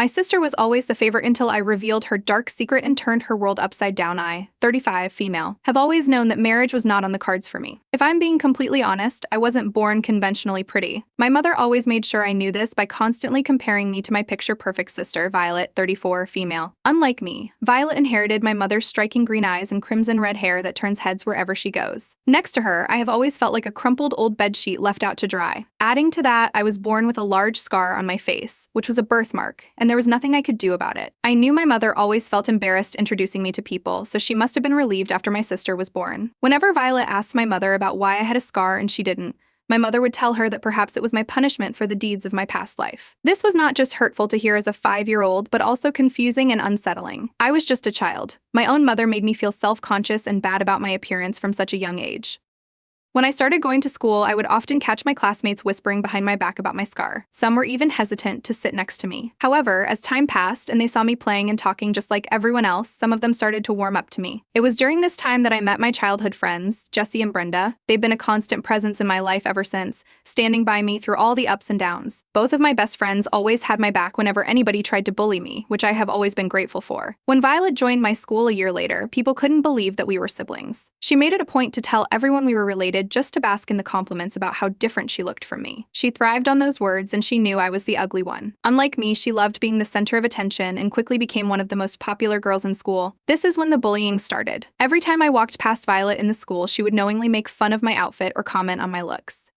My sister was always the favorite until I revealed her dark secret and turned her world upside down. I, 35, female, have always known that marriage was not on the cards for me. If I'm being completely honest, I wasn't born conventionally pretty. My mother always made sure I knew this by constantly comparing me to my picture-perfect sister, Violet, 34, female. Unlike me, Violet inherited my mother's striking green eyes and crimson red hair that turns heads wherever she goes. Next to her, I have always felt like a crumpled old bedsheet left out to dry. Adding to that, I was born with a large scar on my face, which was a birthmark, and there was nothing I could do about it. I knew my mother always felt embarrassed introducing me to people, so she must have been relieved after my sister was born. Whenever Violet asked my mother about why I had a scar and she didn't, my mother would tell her that perhaps it was my punishment for the deeds of my past life. This was not just hurtful to hear as a 5-year-old, but also confusing and unsettling. I was just a child. My own mother made me feel self-conscious and bad about my appearance from such a young age. When I started going to school, I would often catch my classmates whispering behind my back about my scar. Some were even hesitant to sit next to me. However, as time passed and they saw me playing and talking just like everyone else, some of them started to warm up to me. It was during this time that I met my childhood friends, Jessie and Brenda. They've been a constant presence in my life ever since, standing by me through all the ups and downs. Both of my best friends always had my back whenever anybody tried to bully me, which I have always been grateful for. When Violet joined my school a year later, people couldn't believe that we were siblings. She made it a point to tell everyone we were related just to bask in the compliments about how different she looked from me. She thrived on those words, and she knew I was the ugly one. Unlike me, she loved being the center of attention and quickly became one of the most popular girls in school. This is when the bullying started. Every time I walked past Violet in the school, she would knowingly make fun of my outfit or comment on my looks.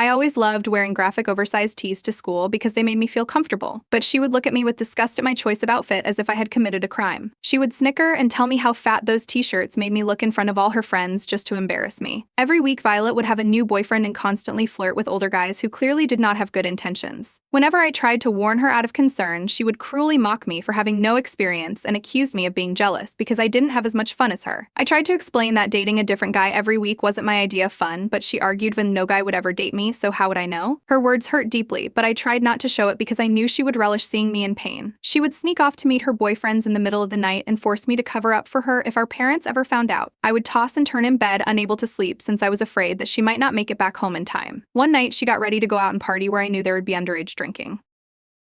I always loved wearing graphic oversized tees to school because they made me feel comfortable, but she would look at me with disgust at my choice of outfit as if I had committed a crime. She would snicker and tell me how fat those t-shirts made me look in front of all her friends just to embarrass me. Every week, Violet would have a new boyfriend and constantly flirt with older guys who clearly did not have good intentions. Whenever I tried to warn her out of concern, she would cruelly mock me for having no experience and accuse me of being jealous because I didn't have as much fun as her. I tried to explain that dating a different guy every week wasn't my idea of fun, but she argued when no guy would ever date me, so how would I know? Her words hurt deeply, but I tried not to show it because I knew she would relish seeing me in pain. She would sneak off to meet her boyfriends in the middle of the night and force me to cover up for her if our parents ever found out. I would toss and turn in bed, unable to sleep since I was afraid that she might not make it back home in time. One night, she got ready to go out and party where I knew there would be underage drinking.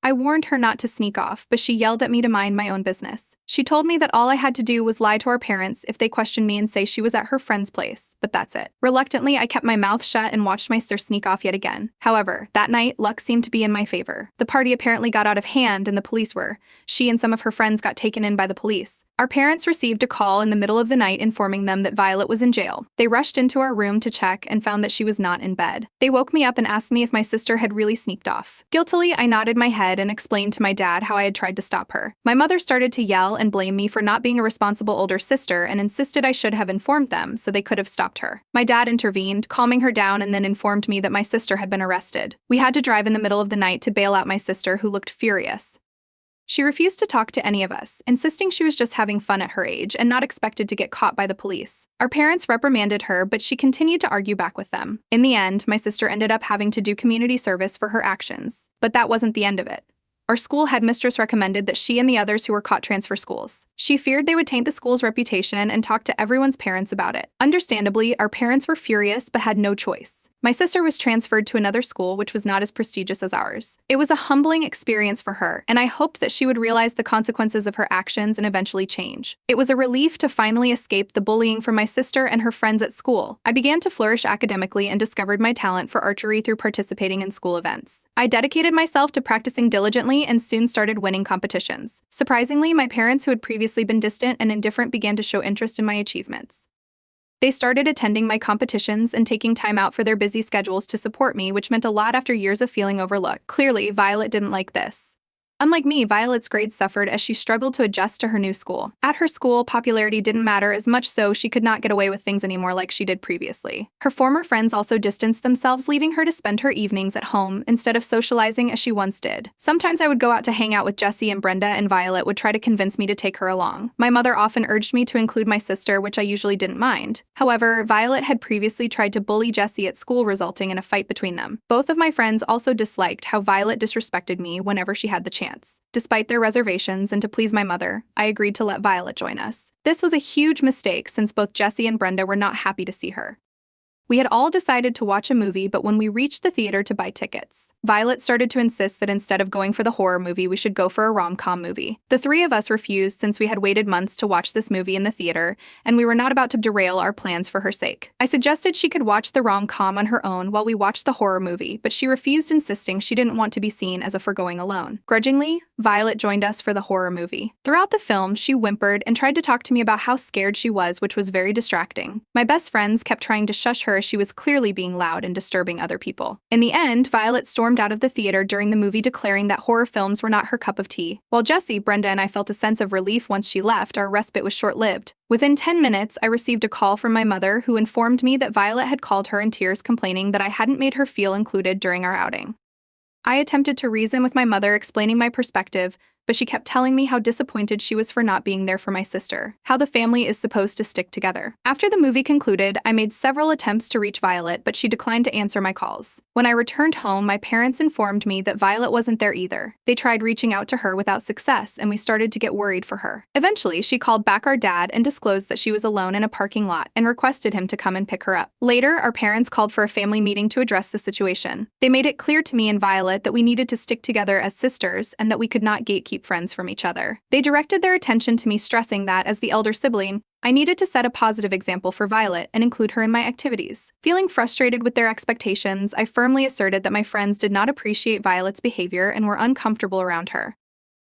I warned her not to sneak off, but she yelled at me to mind my own business. She told me that all I had to do was lie to our parents if they questioned me and say she was at her friend's place, but that's it. Reluctantly, I kept my mouth shut and watched my sister sneak off yet again. However, that night, luck seemed to be in my favor. The party apparently got out of hand and the police were. She and some of her friends got taken in by the police. Our parents received a call in the middle of the night informing them that Violet was in jail. They rushed into our room to check and found that she was not in bed. They woke me up and asked me if my sister had really sneaked off. Guiltily, I nodded my head and explained to my dad how I had tried to stop her. My mother started to yell and blame me for not being a responsible older sister and insisted I should have informed them so they could have stopped her. My dad intervened, calming her down, and then informed me that my sister had been arrested. We had to drive in the middle of the night to bail out my sister, who looked furious. She refused to talk to any of us, insisting she was just having fun at her age and not expected to get caught by the police. Our parents reprimanded her, but she continued to argue back with them. In the end, my sister ended up having to do community service for her actions. But that wasn't the end of it. Our school headmistress recommended that she and the others who were caught transfer schools. She feared they would taint the school's reputation and talked to everyone's parents about it. Understandably, our parents were furious but had no choice. My sister was transferred to another school which was not as prestigious as ours. It was a humbling experience for her, and I hoped that she would realize the consequences of her actions and eventually change. It was a relief to finally escape the bullying from my sister and her friends at school. I began to flourish academically and discovered my talent for archery through participating in school events. I dedicated myself to practicing diligently and soon started winning competitions. Surprisingly, my parents, who had previously been distant and indifferent, began to show interest in my achievements. They started attending my competitions and taking time out for their busy schedules to support me, which meant a lot after years of feeling overlooked. Clearly, Violet didn't like this. Unlike me, Violet's grades suffered as she struggled to adjust to her new school. At her school, popularity didn't matter as much, so she could not get away with things anymore like she did previously. Her former friends also distanced themselves, leaving her to spend her evenings at home instead of socializing as she once did. Sometimes I would go out to hang out with Jessie and Brenda, and Violet would try to convince me to take her along. My mother often urged me to include my sister, which I usually didn't mind. However, Violet had previously tried to bully Jessie at school, resulting in a fight between them. Both of my friends also disliked how Violet disrespected me whenever she had the chance. Despite their reservations and to please my mother, I agreed to let Violet join us. This was a huge mistake since both Jessie and Brenda were not happy to see her. We had all decided to watch a movie, but when we reached the theater to buy tickets, Violet started to insist that instead of going for the horror movie, we should go for a rom-com movie. The three of us refused since we had waited months to watch this movie in the theater, and we were not about to derail our plans for her sake. I suggested she could watch the rom-com on her own while we watched the horror movie, but she refused, insisting she didn't want to be seen as if we're going alone. Grudgingly, Violet joined us for the horror movie. Throughout the film, she whimpered and tried to talk to me about how scared she was, which was very distracting. My best friends kept trying to shush her as she was clearly being loud and disturbing other people. In the end, Violet stormed out of the theater during the movie, declaring that horror films were not her cup of tea. While Jessie, Brenda, and I felt a sense of relief once she left, our respite was short-lived. Within 10 minutes, I received a call from my mother, who informed me that Violet had called her in tears, complaining that I hadn't made her feel included during our outing. I attempted to reason with my mother, explaining my perspective, but she kept telling me how disappointed she was for not being there for my sister, how the family is supposed to stick together. After the movie concluded, I made several attempts to reach Violet, but she declined to answer my calls. When I returned home, my parents informed me that Violet wasn't there either. They tried reaching out to her without success, and we started to get worried for her. Eventually, she called back our dad and disclosed that she was alone in a parking lot and requested him to come and pick her up. Later, our parents called for a family meeting to address the situation. They made it clear to me and Violet that we needed to stick together as sisters and that we could not gatekeep friends from each other. They directed their attention to me, stressing that, as the elder sibling, I needed to set a positive example for Violet and include her in my activities. Feeling frustrated with their expectations, I firmly asserted that my friends did not appreciate Violet's behavior and were uncomfortable around her.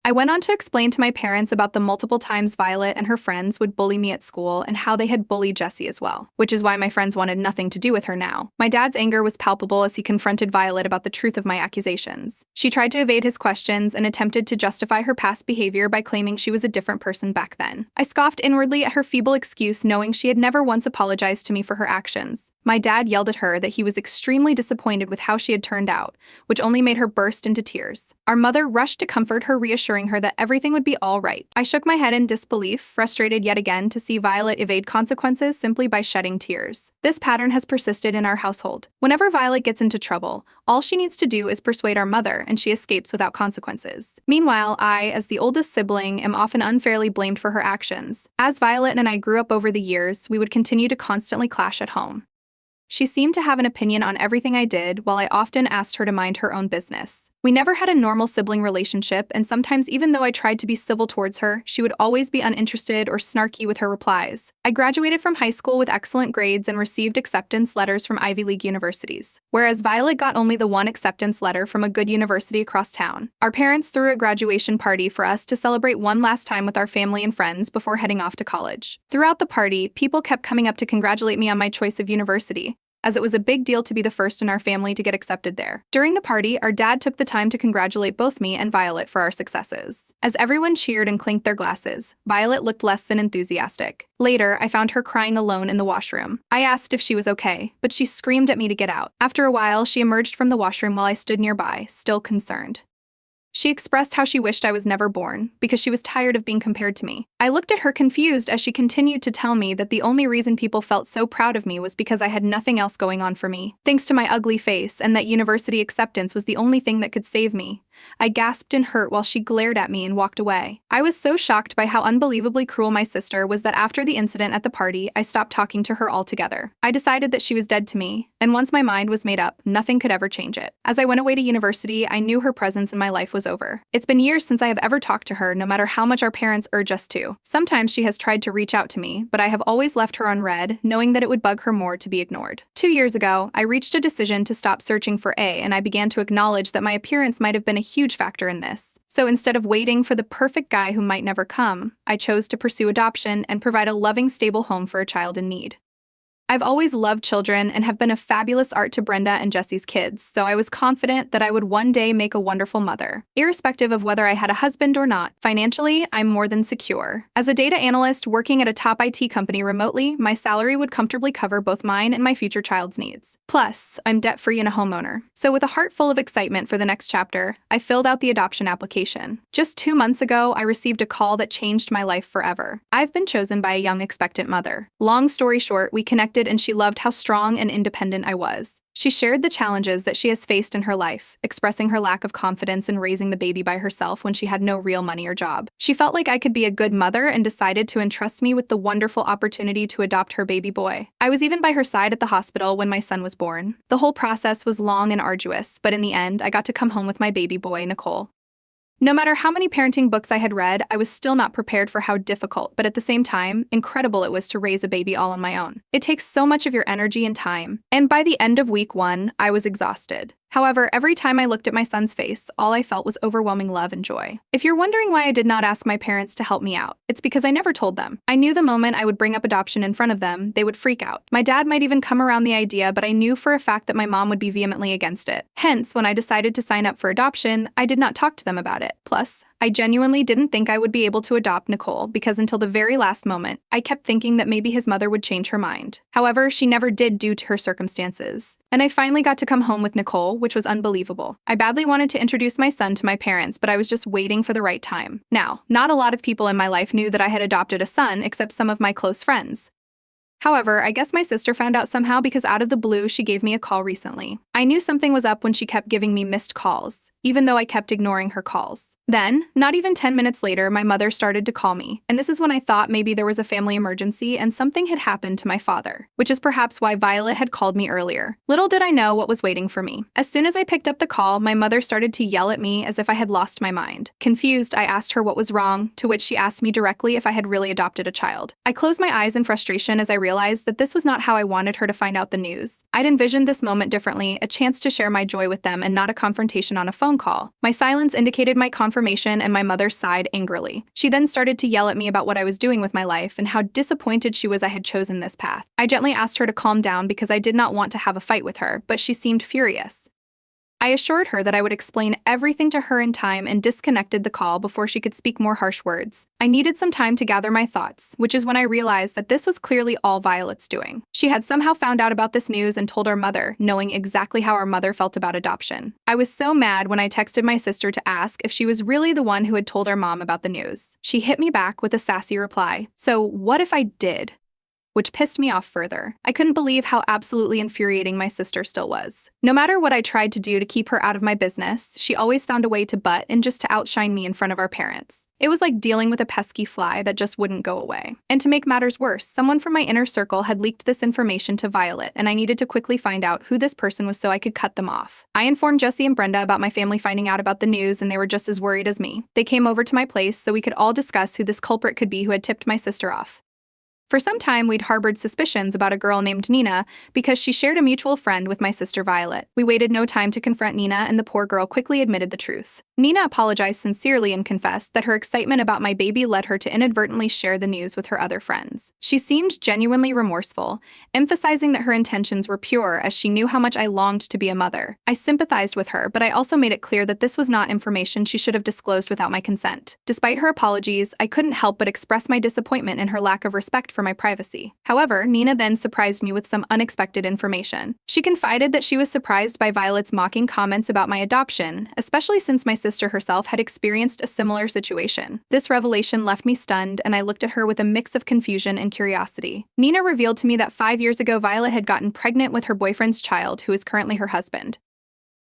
I went on to explain to my parents about the multiple times Violet and her friends would bully me at school and how they had bullied Jessie as well, which is why my friends wanted nothing to do with her now. My dad's anger was palpable as he confronted Violet about the truth of my accusations. She tried to evade his questions and attempted to justify her past behavior by claiming she was a different person back then. I scoffed inwardly at her feeble excuse, knowing she had never once apologized to me for her actions. My dad yelled at her that he was extremely disappointed with how she had turned out, which only made her burst into tears. Our mother rushed to comfort her, reassuring her that everything would be all right. I shook my head in disbelief, frustrated yet again to see Violet evade consequences simply by shedding tears. This pattern has persisted in our household. Whenever Violet gets into trouble, all she needs to do is persuade our mother, and she escapes without consequences. Meanwhile, I, as the oldest sibling, am often unfairly blamed for her actions. As Violet and I grew up over the years, we would continue to constantly clash at home. She seemed to have an opinion on everything I did, while I often asked her to mind her own business. We never had a normal sibling relationship, and sometimes even though I tried to be civil towards her, she would always be uninterested or snarky with her replies. I graduated from high school with excellent grades and received acceptance letters from Ivy League universities, whereas Violet got only the one acceptance letter from a good university across town. Our parents threw a graduation party for us to celebrate one last time with our family and friends before heading off to college. Throughout the party, people kept coming up to congratulate me on my choice of university, as it was a big deal to be the first in our family to get accepted there. During the party, our dad took the time to congratulate both me and Violet for our successes. As everyone cheered and clinked their glasses, Violet looked less than enthusiastic. Later, I found her crying alone in the washroom. I asked if she was okay, but she screamed at me to get out. After a while, she emerged from the washroom while I stood nearby, still concerned. She expressed how she wished I was never born, because she was tired of being compared to me. I looked at her confused as she continued to tell me that the only reason people felt so proud of me was because I had nothing else going on for me, thanks to my ugly face, and that university acceptance was the only thing that could save me. I gasped in hurt while she glared at me and walked away. I was so shocked by how unbelievably cruel my sister was that after the incident at the party, I stopped talking to her altogether. I decided that she was dead to me, and once my mind was made up, nothing could ever change it. As I went away to university, I knew her presence in my life was over. It's been years since I have ever talked to her, no matter how much our parents urge us to. Sometimes she has tried to reach out to me, but I have always left her unread, knowing that it would bug her more to be ignored. 2 years ago, I reached a decision to stop searching for A, and I began to acknowledge that my appearance might have been a huge factor in this. So instead of waiting for the perfect guy who might never come, I chose to pursue adoption and provide a loving, stable home for a child in need. I've always loved children and have been a fabulous art to Brenda and Jessie's kids, so I was confident that I would one day make a wonderful mother. Irrespective of whether I had a husband or not, financially, I'm more than secure. As a data analyst working at a top IT company remotely, my salary would comfortably cover both mine and my future child's needs. Plus, I'm debt-free and a homeowner. So with a heart full of excitement for the next chapter, I filled out the adoption application. Just 2 months ago, I received a call that changed my life forever. I've been chosen by a young expectant mother. Long story short, we connected and she loved how strong and independent I was. She shared the challenges that she has faced in her life, expressing her lack of confidence in raising the baby by herself when she had no real money or job. She felt like I could be a good mother and decided to entrust me with the wonderful opportunity to adopt her baby boy. I was even by her side at the hospital when my son was born. The whole process was long and arduous, but in the end, I got to come home with my baby boy, Nicole. No matter how many parenting books I had read, I was still not prepared for how difficult, but at the same time, incredible it was to raise a baby all on my own. It takes so much of your energy and time, and by the end of week 1, I was exhausted. However, every time I looked at my son's face, all I felt was overwhelming love and joy. If you're wondering why I did not ask my parents to help me out, it's because I never told them. I knew the moment I would bring up adoption in front of them, they would freak out. My dad might even come around the idea, but I knew for a fact that my mom would be vehemently against it. Hence, when I decided to sign up for adoption, I did not talk to them about it. Plus, I genuinely didn't think I would be able to adopt Nicole because until the very last moment, I kept thinking that maybe his mother would change her mind. However, she never did due to her circumstances. And I finally got to come home with Nicole, which was unbelievable. I badly wanted to introduce my son to my parents, but I was just waiting for the right time. Now, not a lot of people in my life knew that I had adopted a son except some of my close friends. However, I guess my sister found out somehow because out of the blue, she gave me a call recently. I knew something was up when she kept giving me missed calls, even though I kept ignoring her calls. Then, not even 10 minutes later, my mother started to call me, and this is when I thought maybe there was a family emergency and something had happened to my father, which is perhaps why Violet had called me earlier. Little did I know what was waiting for me. As soon as I picked up the call, my mother started to yell at me as if I had lost my mind. Confused, I asked her what was wrong, to which she asked me directly if I had really adopted a child. I closed my eyes in frustration as I realized that this was not how I wanted her to find out the news. I'd envisioned this moment differently, a chance to share my joy with them and not a confrontation on a phone call. My silence indicated my confirmation, and my mother sighed angrily. She then started to yell at me about what I was doing with my life and how disappointed she was I had chosen this path. I gently asked her to calm down because I did not want to have a fight with her, but she seemed furious. I assured her that I would explain everything to her in time and disconnected the call before she could speak more harsh words. I needed some time to gather my thoughts, which is when I realized that this was clearly all Violet's doing. She had somehow found out about this news and told our mother, knowing exactly how our mother felt about adoption. I was so mad when I texted my sister to ask if she was really the one who had told our mom about the news. She hit me back with a sassy reply, "So what if I did?" Which pissed me off further. I couldn't believe how absolutely infuriating my sister still was. No matter what I tried to do to keep her out of my business, she always found a way to butt and just to outshine me in front of our parents. It was like dealing with a pesky fly that just wouldn't go away. And to make matters worse, someone from my inner circle had leaked this information to Violet, and I needed to quickly find out who this person was so I could cut them off. I informed Jesse and Brenda about my family finding out about the news, and they were just as worried as me. They came over to my place so we could all discuss who this culprit could be who had tipped my sister off. For some time, we'd harbored suspicions about a girl named Nina because she shared a mutual friend with my sister Violet. We waited no time to confront Nina, and the poor girl quickly admitted the truth. Nina apologized sincerely and confessed that her excitement about my baby led her to inadvertently share the news with her other friends. She seemed genuinely remorseful, emphasizing that her intentions were pure as she knew how much I longed to be a mother. I sympathized with her, but I also made it clear that this was not information she should have disclosed without my consent. Despite her apologies, I couldn't help but express my disappointment in her lack of respect for my privacy. However, Nina then surprised me with some unexpected information. She confided that she was surprised by Violet's mocking comments about my adoption, especially since my sister herself had experienced a similar situation. This revelation left me stunned, and I looked at her with a mix of confusion and curiosity. Nina revealed to me that 5 years ago Violet had gotten pregnant with her boyfriend's child, who is currently her husband.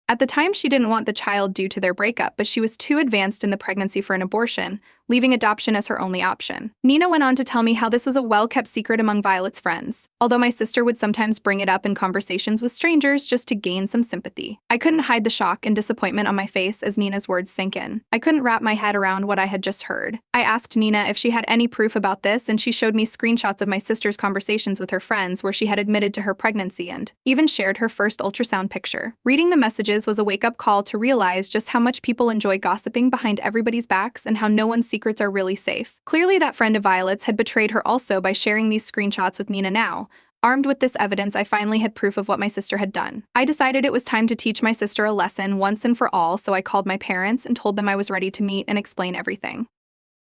At the time, she didn't want the child due to their breakup, but she was too advanced in the pregnancy for an abortion, leaving adoption as her only option. Nina went on to tell me how this was a well-kept secret among Violet's friends, although my sister would sometimes bring it up in conversations with strangers just to gain some sympathy. I couldn't hide the shock and disappointment on my face as Nina's words sank in. I couldn't wrap my head around what I had just heard. I asked Nina if she had any proof about this, and she showed me screenshots of my sister's conversations with her friends where she had admitted to her pregnancy and even shared her first ultrasound picture. Reading the messages was a wake-up call to realize just how much people enjoy gossiping behind everybody's backs and how no one's secrets are really safe. Clearly, that friend of Violet's had betrayed her also by sharing these screenshots with Nina now. Armed with this evidence, I finally had proof of what my sister had done. I decided it was time to teach my sister a lesson once and for all, so I called my parents and told them I was ready to meet and explain everything.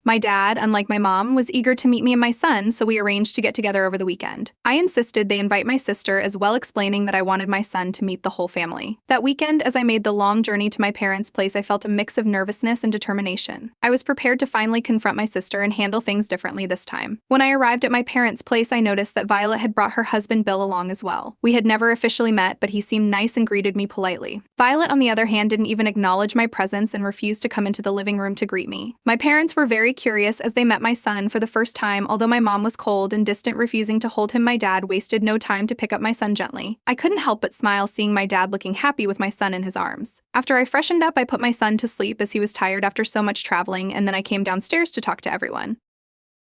My dad, unlike my mom, was eager to meet me and my son, so we arranged to get together over the weekend. I insisted they invite my sister as well, explaining that I wanted my son to meet the whole family. That weekend, as I made the long journey to my parents' place, I felt a mix of nervousness and determination. I was prepared to finally confront my sister and handle things differently this time. When I arrived at my parents' place, I noticed that Violet had brought her husband Bill along as well. We had never officially met, but he seemed nice and greeted me politely. Violet, on the other hand, didn't even acknowledge my presence and refused to come into the living room to greet me. My parents were very curious as they met my son for the first time, although my mom was cold and distant, refusing to hold him. My dad wasted no time to pick up my son gently. I couldn't help but smile seeing my dad looking happy with my son in his arms. After I freshened up, I put my son to sleep as he was tired after so much traveling, and then I came downstairs to talk to everyone.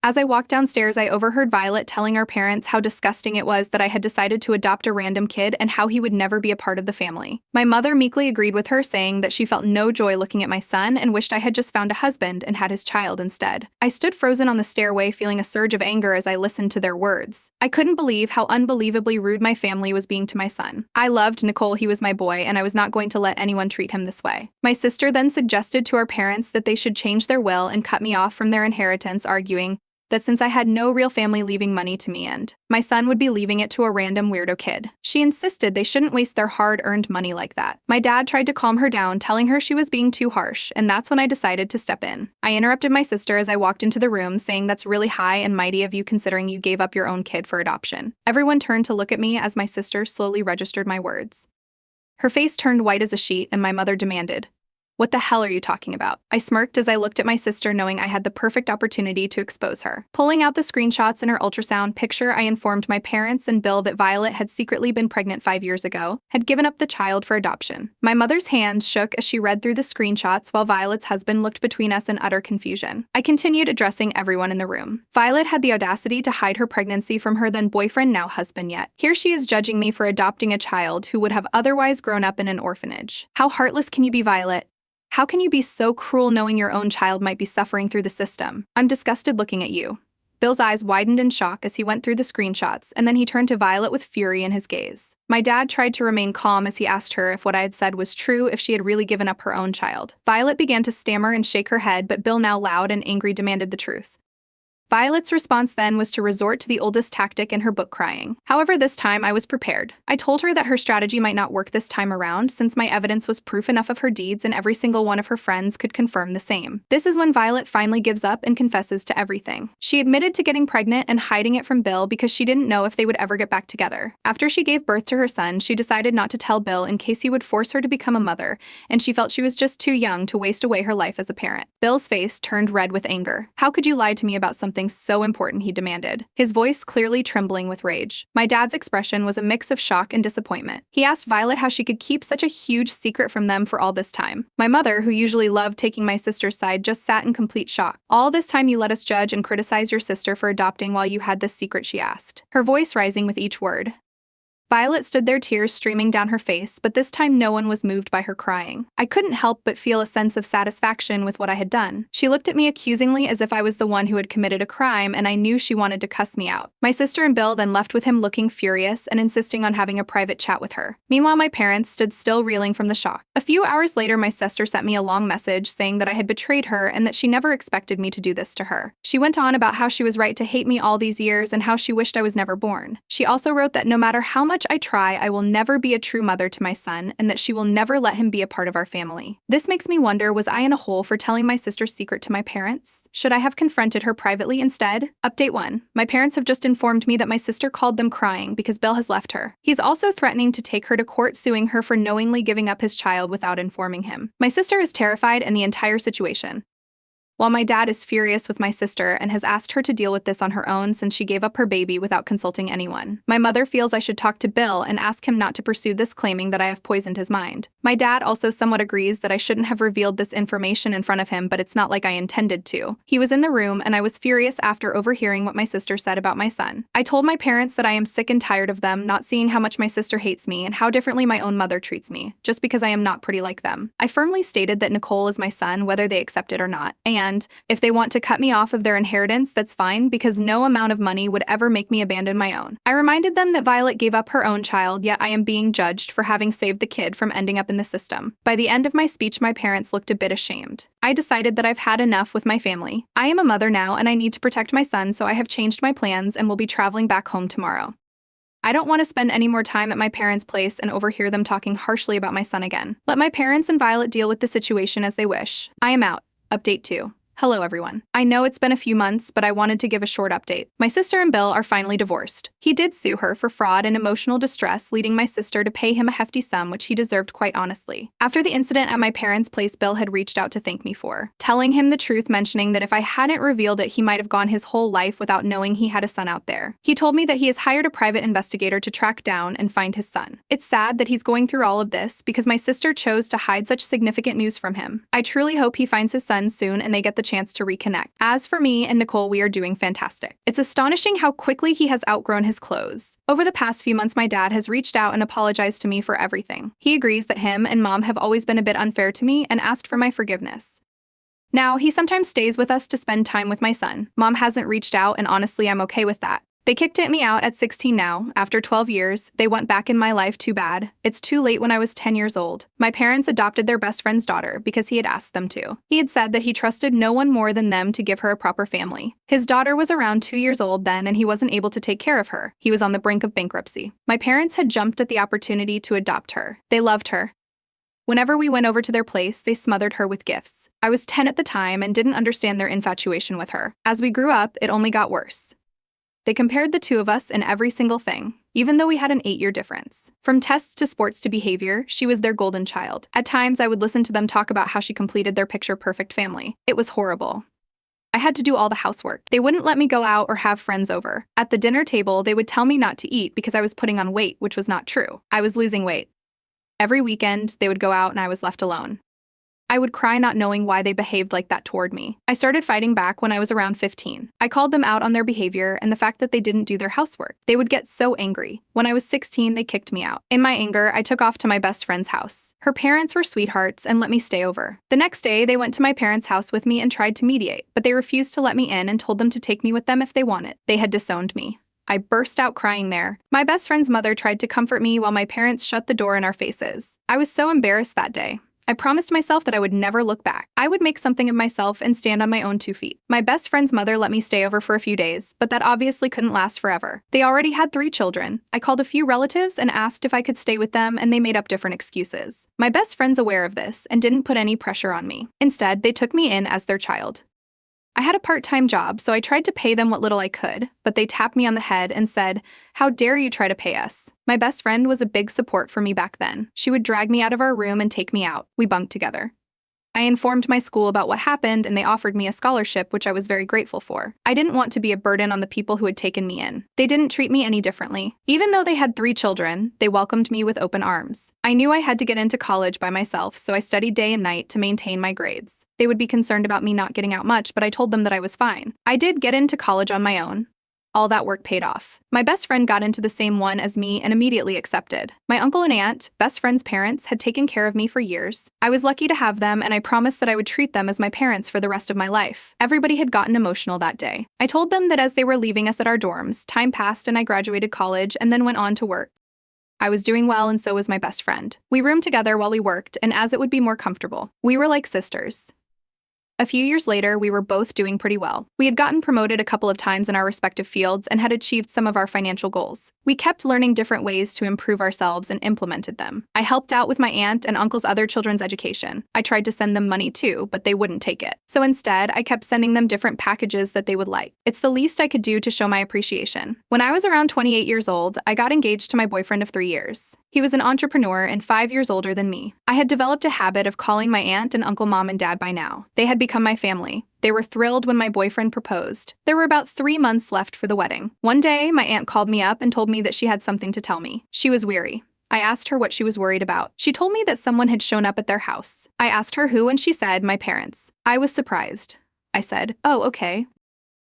As I walked downstairs, I overheard Violet telling our parents how disgusting it was that I had decided to adopt a random kid and how he would never be a part of the family. My mother meekly agreed with her, saying that she felt no joy looking at my son and wished I had just found a husband and had his child instead. I stood frozen on the stairway, feeling a surge of anger as I listened to their words. I couldn't believe how unbelievably rude my family was being to my son. I loved Nicole, he was my boy, and I was not going to let anyone treat him this way. My sister then suggested to our parents that they should change their will and cut me off from their inheritance, arguing that since I had no real family leaving money to me and my son would be leaving it to a random weirdo kid. She insisted they shouldn't waste their hard-earned money like that. My dad tried to calm her down, telling her she was being too harsh, and that's when I decided to step in. I interrupted my sister as I walked into the room, saying that's really high and mighty of you considering you gave up your own kid for adoption. Everyone turned to look at me as my sister slowly registered my words. Her face turned white as a sheet, and my mother demanded, "What the hell are you talking about?" I smirked as I looked at my sister, knowing I had the perfect opportunity to expose her. Pulling out the screenshots in her ultrasound picture, I informed my parents and Bill that Violet had secretly been pregnant 5 years ago, had given up the child for adoption. My mother's hands shook as she read through the screenshots while Violet's husband looked between us in utter confusion. I continued addressing everyone in the room. Violet had the audacity to hide her pregnancy from her then boyfriend, now husband yet. Here she is judging me for adopting a child who would have otherwise grown up in an orphanage. How heartless can you be, Violet? How can you be so cruel knowing your own child might be suffering through the system? I'm disgusted looking at you. Bill's eyes widened in shock as he went through the screenshots, and then he turned to Violet with fury in his gaze. My dad tried to remain calm as he asked her if what I had said was true, if she had really given up her own child. Violet began to stammer and shake her head, but Bill, now loud and angry, demanded the truth. Violet's response then was to resort to the oldest tactic in her book, crying. However, this time I was prepared. I told her that her strategy might not work this time around, since my evidence was proof enough of her deeds and every single one of her friends could confirm the same. This is when Violet finally gives up and confesses to everything. She admitted to getting pregnant and hiding it from Bill because she didn't know if they would ever get back together. After she gave birth to her son, she decided not to tell Bill in case he would force her to become a mother, and she felt she was just too young to waste away her life as a parent. Bill's face turned red with anger. "How could you lie to me about something so important?" he demanded, his voice clearly trembling with rage. My dad's expression was a mix of shock and disappointment. He asked Violet how she could keep such a huge secret from them for all this time. My mother, who usually loved taking my sister's side, just sat in complete shock. "All this time you let us judge and criticize your sister for adopting while you had this secret?" she asked, her voice rising with each word. Violet stood there, tears streaming down her face, but this time no one was moved by her crying. I couldn't help but feel a sense of satisfaction with what I had done. She looked at me accusingly as if I was the one who had committed a crime, and I knew she wanted to cuss me out. My sister and Bill then left with him looking furious and insisting on having a private chat with her. Meanwhile, my parents stood still, reeling from the shock. A few hours later, my sister sent me a long message saying that I had betrayed her and that she never expected me to do this to her. She went on about how she was right to hate me all these years and how she wished I was never born. She also wrote that no matter how much I try, I will never be a true mother to my son, and that she will never let him be a part of our family. This makes me wonder, was I in a hole for telling my sister's secret to my parents? Should I have confronted her privately instead? Update 1. My parents have just informed me that my sister called them crying because Bill has left her. He's also threatening to take her to court, suing her for knowingly giving up his child without informing him. My sister is terrified in the entire situation, while my dad is furious with my sister and has asked her to deal with this on her own since she gave up her baby without consulting anyone. My mother feels I should talk to Bill and ask him not to pursue this, claiming that I have poisoned his mind. My dad also somewhat agrees that I shouldn't have revealed this information in front of him, but it's not like I intended to. He was in the room, and I was furious after overhearing what my sister said about my son. I told my parents that I am sick and tired of them not seeing how much my sister hates me and how differently my own mother treats me, just because I am not pretty like them. I firmly stated that Nicole is my son, whether they accept it or not, and and if they want to cut me off of their inheritance, that's fine, because no amount of money would ever make me abandon my own. I reminded them that Violet gave up her own child, yet I am being judged for having saved the kid from ending up in the system. By the end of my speech, my parents looked a bit ashamed. I decided that I've had enough with my family. I am a mother now, and I need to protect my son, so I have changed my plans and will be traveling back home tomorrow. I don't want to spend any more time at my parents' place and overhear them talking harshly about my son again. Let my parents and Violet deal with the situation as they wish. I am out. Update 2. Hello, everyone. I know it's been a few months, but I wanted to give a short update. My sister and Bill are finally divorced. He did sue her for fraud and emotional distress, leading my sister to pay him a hefty sum, which he deserved quite honestly. After the incident at my parents' place, Bill had reached out to thank me for telling him the truth, mentioning that if I hadn't revealed it, he might have gone his whole life without knowing he had a son out there. He told me that he has hired a private investigator to track down and find his son. It's sad that he's going through all of this because my sister chose to hide such significant news from him. I truly hope he finds his son soon and they get the chance to reconnect. As for me and Nicole, we are doing fantastic. It's astonishing how quickly he has outgrown his clothes. Over the past few months, my dad has reached out and apologized to me for everything. He agrees that him and Mom have always been a bit unfair to me and asked for my forgiveness. Now, he sometimes stays with us to spend time with my son. Mom hasn't reached out, and honestly, I'm okay with that. They kicked me out at 16 now. After 12 years, they went back in my life. Too bad. It's too late when I was 10 years old. My parents adopted their best friend's daughter because he had asked them to. He had said that he trusted no one more than them to give her a proper family. His daughter was around 2 years old then, and he wasn't able to take care of her. He was on the brink of bankruptcy. My parents had jumped at the opportunity to adopt her. They loved her. Whenever we went over to their place, they smothered her with gifts. I was 10 at the time and didn't understand their infatuation with her. As we grew up, it only got worse. They compared the two of us in every single thing, even though we had an 8-year difference. From tests to sports to behavior, she was their golden child. At times, I would listen to them talk about how she completed their picture-perfect family. It was horrible. I had to do all the housework. They wouldn't let me go out or have friends over. At the dinner table, they would tell me not to eat because I was putting on weight, which was not true. I was losing weight. Every weekend, they would go out and I was left alone. I would cry not knowing why they behaved like that toward me. I started fighting back when I was around 15. I called them out on their behavior and the fact that they didn't do their housework. They would get so angry. When I was 16, they kicked me out. In my anger, I took off to my best friend's house. Her parents were sweethearts and let me stay over. The next day, they went to my parents' house with me and tried to mediate, but they refused to let me in and told them to take me with them if they wanted. They had disowned me. I burst out crying there. My best friend's mother tried to comfort me while my parents shut the door in our faces. I was so embarrassed that day. I promised myself that I would never look back. I would make something of myself and stand on my own 2 feet. My best friend's mother let me stay over for a few days, but that obviously couldn't last forever. They already had 3 children. I called a few relatives and asked if I could stay with them, and they made up different excuses. My best friend's aware of this and didn't put any pressure on me. Instead, they took me in as their child. I had a part-time job, so I tried to pay them what little I could, but they tapped me on the head and said, "How dare you try to pay us?" My best friend was a big support for me back then. She would drag me out of our room and take me out. We bunked together. I informed my school about what happened, and they offered me a scholarship, which I was very grateful for. I didn't want to be a burden on the people who had taken me in. They didn't treat me any differently. Even though they had 3 children, they welcomed me with open arms. I knew I had to get into college by myself, so I studied day and night to maintain my grades. They would be concerned about me not getting out much, but I told them that I was fine. I did get into college on my own. All that work paid off. My best friend got into the same one as me and immediately accepted. My uncle and aunt, best friend's parents, had taken care of me for years. I was lucky to have them, and I promised that I would treat them as my parents for the rest of my life. Everybody had gotten emotional that day. I told them that as they were leaving us at our dorms, time passed and I graduated college and then went on to work. I was doing well, and so was my best friend. We roomed together while we worked, and as it would be more comfortable. We were like sisters. A few years later, we were both doing pretty well. We had gotten promoted a couple of times in our respective fields and had achieved some of our financial goals. We kept learning different ways to improve ourselves and implemented them. I helped out with my aunt and uncle's other children's education. I tried to send them money too, but they wouldn't take it. So instead, I kept sending them different packages that they would like. It's the least I could do to show my appreciation. When I was around 28 years old, I got engaged to my boyfriend of 3 years. He was an entrepreneur and 5 years older than me. I had developed a habit of calling my aunt and uncle mom and dad by now. They had become my family. They were thrilled when my boyfriend proposed. There were about 3 months left for the wedding. One day, my aunt called me up and told me that she had something to tell me. She was weary. I asked her what she was worried about. She told me that someone had shown up at their house. I asked her who, and she said, my parents. I was surprised. I said, "Oh, okay."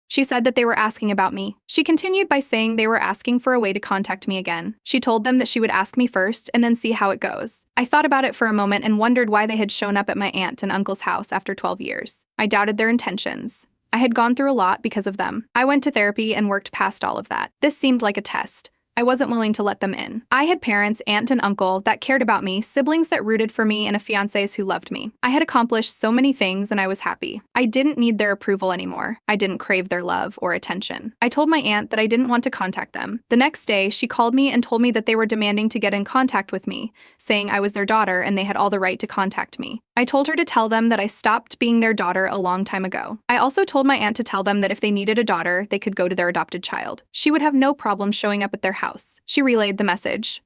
She said that they were asking about me. She continued by saying they were asking for a way to contact me again. She told them that she would ask me first and then see how it goes. I thought about it for a moment and wondered why they had shown up at my aunt and uncle's house after 12 years. I doubted their intentions. I had gone through a lot because of them. I went to therapy and worked past all of that. This seemed like a test. I wasn't willing to let them in. I had parents, aunt and uncle, that cared about me, siblings that rooted for me, and a fiancé who loved me. I had accomplished so many things and I was happy. I didn't need their approval anymore. I didn't crave their love or attention. I told my aunt that I didn't want to contact them. The next day, she called me and told me that they were demanding to get in contact with me, saying I was their daughter and they had all the right to contact me. I told her to tell them that I stopped being their daughter a long time ago. I also told my aunt to tell them that if they needed a daughter, they could go to their adopted child. She would have no problem showing up at their house. She relayed the message.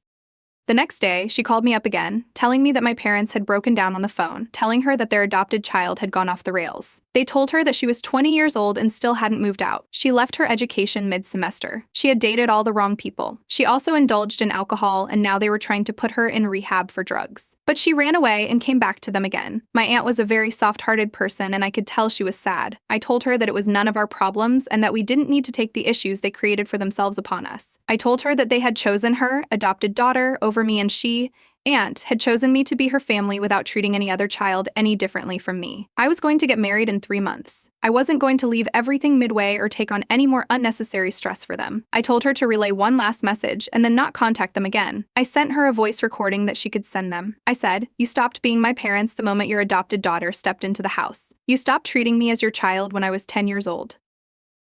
The next day, she called me up again, telling me that my parents had broken down on the phone, telling her that their adopted child had gone off the rails. They told her that she was 20 years old and still hadn't moved out. She left her education mid-semester. She had dated all the wrong people. She also indulged in alcohol, and now they were trying to put her in rehab for drugs. But she ran away and came back to them again. My aunt was a very soft-hearted person, and I could tell she was sad. I told her that it was none of our problems and that we didn't need to take the issues they created for themselves upon us. I told her that they had chosen her, adopted daughter, over me, and she, aunt, had chosen me to be her family without treating any other child any differently from me. I was going to get married in 3 months. I wasn't going to leave everything midway or take on any more unnecessary stress for them. I told her to relay one last message and then not contact them again. I sent her a voice recording that she could send them. I said, "You stopped being my parents the moment your adopted daughter stepped into the house. You stopped treating me as your child when I was 10 years old.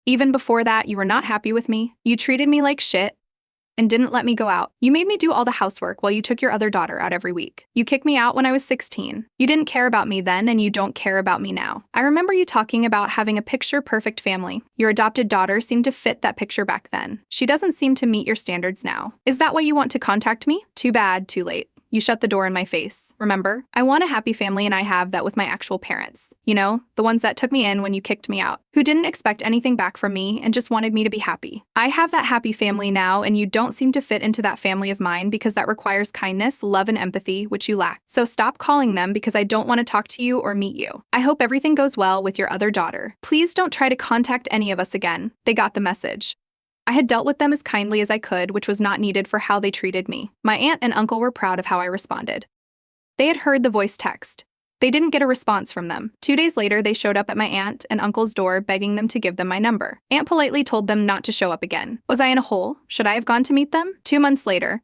Even before that, you were not happy with me. You treated me like shit and didn't let me go out. You made me do all the housework while you took your other daughter out every week. You kicked me out when I was 16. You didn't care about me then, and you don't care about me now. I remember you talking about having a picture-perfect family. Your adopted daughter seemed to fit that picture back then. She doesn't seem to meet your standards now. Is that why you want to contact me? Too bad, too late. You shut the door in my face. Remember? I want a happy family, and I have that with my actual parents. You know, the ones that took me in when you kicked me out, who didn't expect anything back from me and just wanted me to be happy. I have that happy family now, and you don't seem to fit into that family of mine because that requires kindness, love, and empathy, which you lack. So stop calling them because I don't want to talk to you or meet you. I hope everything goes well with your other daughter. Please don't try to contact any of us again." They got the message. I had dealt with them as kindly as I could, which was not needed for how they treated me. My aunt and uncle were proud of how I responded. They had heard the voice text. They didn't get a response from them. 2 days later, they showed up at my aunt and uncle's door begging them to give them my number. Aunt politely told them not to show up again. Was I in a hole? Should I have gone to meet them? 2 months later,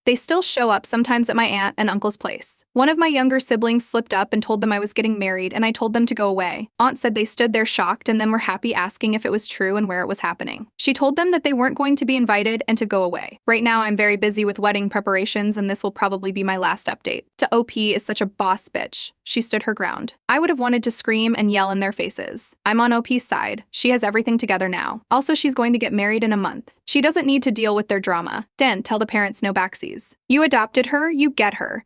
they still show up sometimes at my aunt and uncle's place. One of my younger siblings slipped up and told them I was getting married, and I told them to go away. Aunt said they stood there shocked and then were happy, asking if it was true and where it was happening. She told them that they weren't going to be invited and to go away. Right now, I'm very busy with wedding preparations, and this will probably be my last update. To OP is such a boss bitch. She stood her ground. I would have wanted to scream and yell in their faces. I'm on OP's side. She has everything together now. Also, she's going to get married in a month. She doesn't need to deal with their drama. Den, tell the parents no backsies. You adopted her, you get her.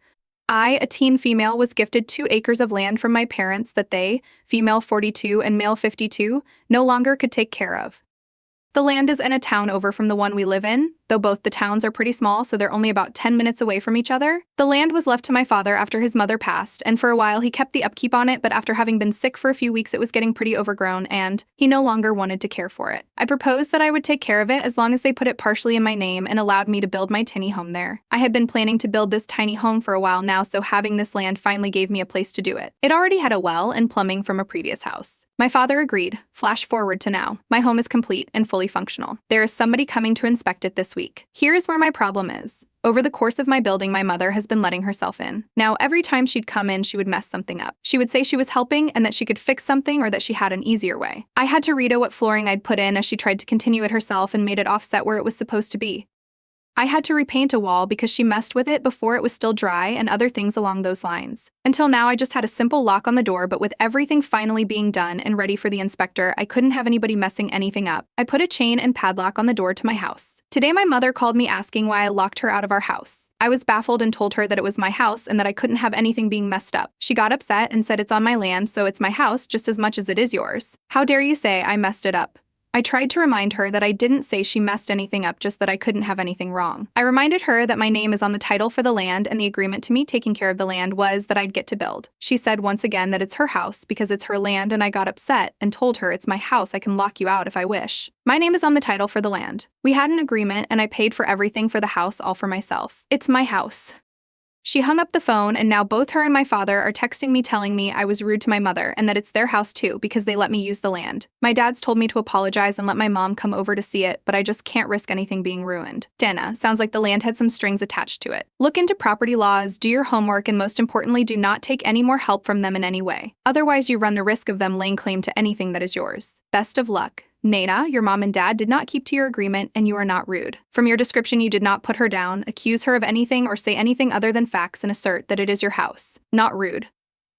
I, a teen female, was gifted 2 acres of land from my parents that they, female 42 and male 52, no longer could take care of. The land is in a town over from the one we live in, though both the towns are pretty small, so they're only about 10 minutes away from each other. The land was left to my father after his mother passed, and for a while he kept the upkeep on it, but after having been sick for a few weeks, it was getting pretty overgrown, and he no longer wanted to care for it. I proposed that I would take care of it as long as they put it partially in my name and allowed me to build my tiny home there. I had been planning to build this tiny home for a while now, so having this land finally gave me a place to do it. It already had a well and plumbing from a previous house. My father agreed. Flash forward to now. My home is complete and fully functional. There is somebody coming to inspect it this week. Here is where my problem is. Over the course of my building, my mother has been letting herself in. Now, every time she'd come in, she would mess something up. She would say she was helping and that she could fix something or that she had an easier way. I had to read what flooring I'd put in as she tried to continue it herself and made it offset where it was supposed to be. I had to repaint a wall because she messed with it before it was still dry and other things along those lines. Until now, I just had a simple lock on the door, but with everything finally being done and ready for the inspector, I couldn't have anybody messing anything up. I put a chain and padlock on the door to my house. Today, my mother called me asking why I locked her out of our house. I was baffled and told her that it was my house and that I couldn't have anything being messed up. She got upset and said it's on my land, so it's my house just as much as it is yours. How dare you say I messed it up? I tried to remind her that I didn't say she messed anything up, just that I couldn't have anything wrong. I reminded her that my name is on the title for the land and the agreement to me taking care of the land was that I'd get to build. She said once again that it's her house because it's her land, and I got upset and told her it's my house, I can lock you out if I wish. My name is on the title for the land. We had an agreement and I paid for everything for the house all for myself. It's my house. She hung up the phone, and now both her and my father are texting me telling me I was rude to my mother and that it's their house too because they let me use the land. My dad's told me to apologize and let my mom come over to see it, but I just can't risk anything being ruined. Dana, sounds like the land had some strings attached to it. Look into property laws, do your homework, and most importantly, do not take any more help from them in any way. Otherwise, you run the risk of them laying claim to anything that is yours. Best of luck. Nana, your mom and dad did not keep to your agreement and you are not rude. From your description, you did not put her down, accuse her of anything, or say anything other than facts and assert that it is your house. Not rude.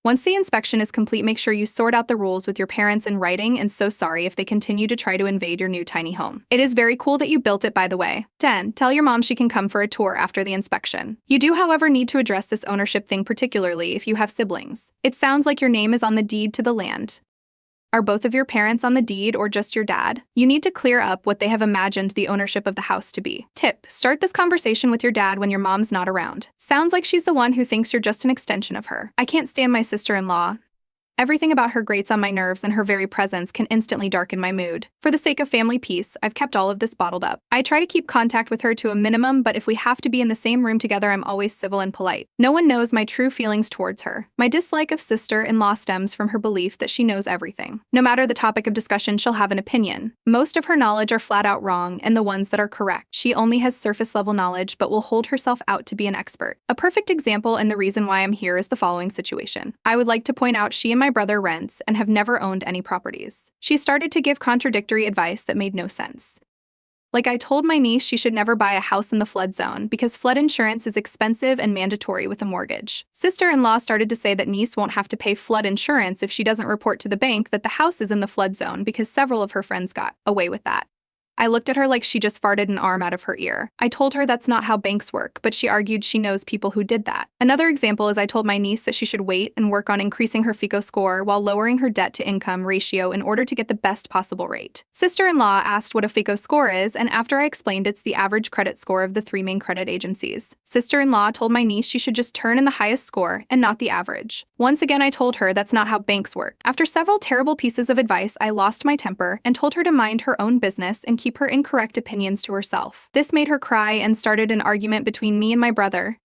Once the inspection is complete, make sure you sort out the rules with your parents in writing, and so sorry if they continue to try to invade your new tiny home. It is very cool that you built it, by the way. 10. Tell your mom she can come for a tour after the inspection. You do, however, need to address this ownership thing, particularly if you have siblings. It sounds like your name is on the deed to the land. Are both of your parents on the deed or just your dad? You need to clear up what they have imagined the ownership of the house to be. Tip: start this conversation with your dad when your mom's not around. Sounds like she's the one who thinks you're just an extension of her. I can't stand my sister-in-law. Everything about her grates on my nerves, and her very presence can instantly darken my mood. For the sake of family peace, I've kept all of this bottled up. I try to keep contact with her to a minimum, but if we have to be in the same room together, I'm always civil and polite. No one knows my true feelings towards her. My dislike of sister-in-law stems from her belief that she knows everything. No matter the topic of discussion, she'll have an opinion. Most of her knowledge are flat out wrong, and the ones that are correct, she only has surface-level knowledge but will hold herself out to be an expert. A perfect example, and the reason why I'm here, is the following situation. I would like to point out she and my brother rents and have never owned any properties. She started to give contradictory advice that made no sense. Like, I told my niece she should never buy a house in the flood zone because flood insurance is expensive and mandatory with a mortgage. Sister-in-law started to say that niece won't have to pay flood insurance if she doesn't report to the bank that the house is in the flood zone because several of her friends got away with that. I looked at her like she just farted an arm out of her ear. I told her that's not how banks work, but she argued she knows people who did that. Another example is I told my niece that she should wait and work on increasing her FICO score while lowering her debt-to-income ratio in order to get the best possible rate. Sister-in-law asked what a FICO score is, and after I explained it's the average credit score of the 3 main credit agencies. Sister-in-law told my niece she should just turn in the highest score and not the average. Once again, I told her that's not how banks work. After several terrible pieces of advice, I lost my temper and told her to mind her own business and keep her incorrect opinions to herself. This made her cry and started an argument between me and my brother.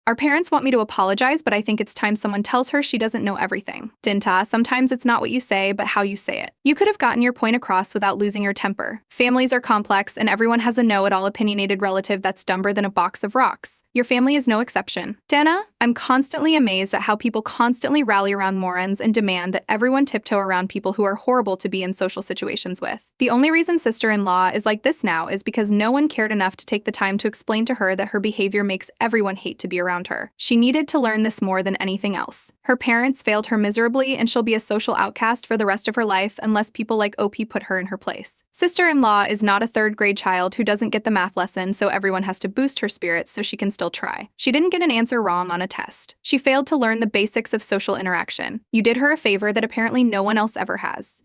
Our parents want me to apologize, but I think it's time someone tells her she doesn't know everything. Dinta, sometimes it's not what you say, but how you say it. You could have gotten your point across without losing your temper. Families are complex, and everyone has a know-it-all opinionated relative that's dumber than a box of rocks. Your family is no exception. Dana, I'm constantly amazed at how people constantly rally around morons and demand that everyone tiptoe around people who are horrible to be in social situations with. The only reason sister-in-law is like this now is because no one cared enough to take the time to explain to her that her behavior makes everyone hate to be around her. She needed to learn this more than anything else. Her parents failed her miserably, and she'll be a social outcast for the rest of her life unless people like OP put her in her place. Sister-in-law is not a third-grade child who doesn't get the math lesson, so everyone has to boost her spirits so she can still try. She didn't get an answer wrong on a test. She failed to learn the basics of social interaction. You did her a favor that apparently no one else ever has.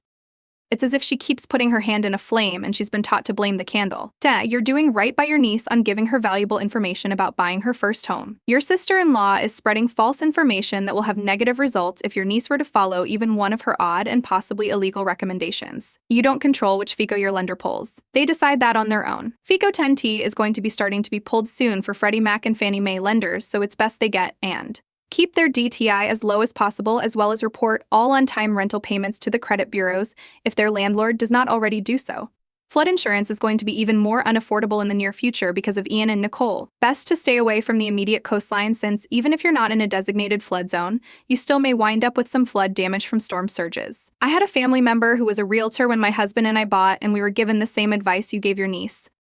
It's as if she keeps putting her hand in a flame and she's been taught to blame the candle. You're doing right by your niece on giving her valuable information about buying her first home. Your sister-in-law is spreading false information that will have negative results if your niece were to follow even one of her odd and possibly illegal recommendations. You don't control which FICO your lender pulls. They decide that on their own. FICO 10T is going to be starting to be pulled soon for Freddie Mac and Fannie Mae lenders, so it's best they get and keep their DTI as low as possible, as well as report all on-time rental payments to the credit bureaus if their landlord does not already do so. Flood insurance is going to be even more unaffordable in the near future because of Ian and Nicole. Best to stay away from the immediate coastline since even if you're not in a designated flood zone, you still may wind up with some flood damage from storm surges. I had a family member who was a realtor when my husband and I bought, and we were given the same advice you gave your niece.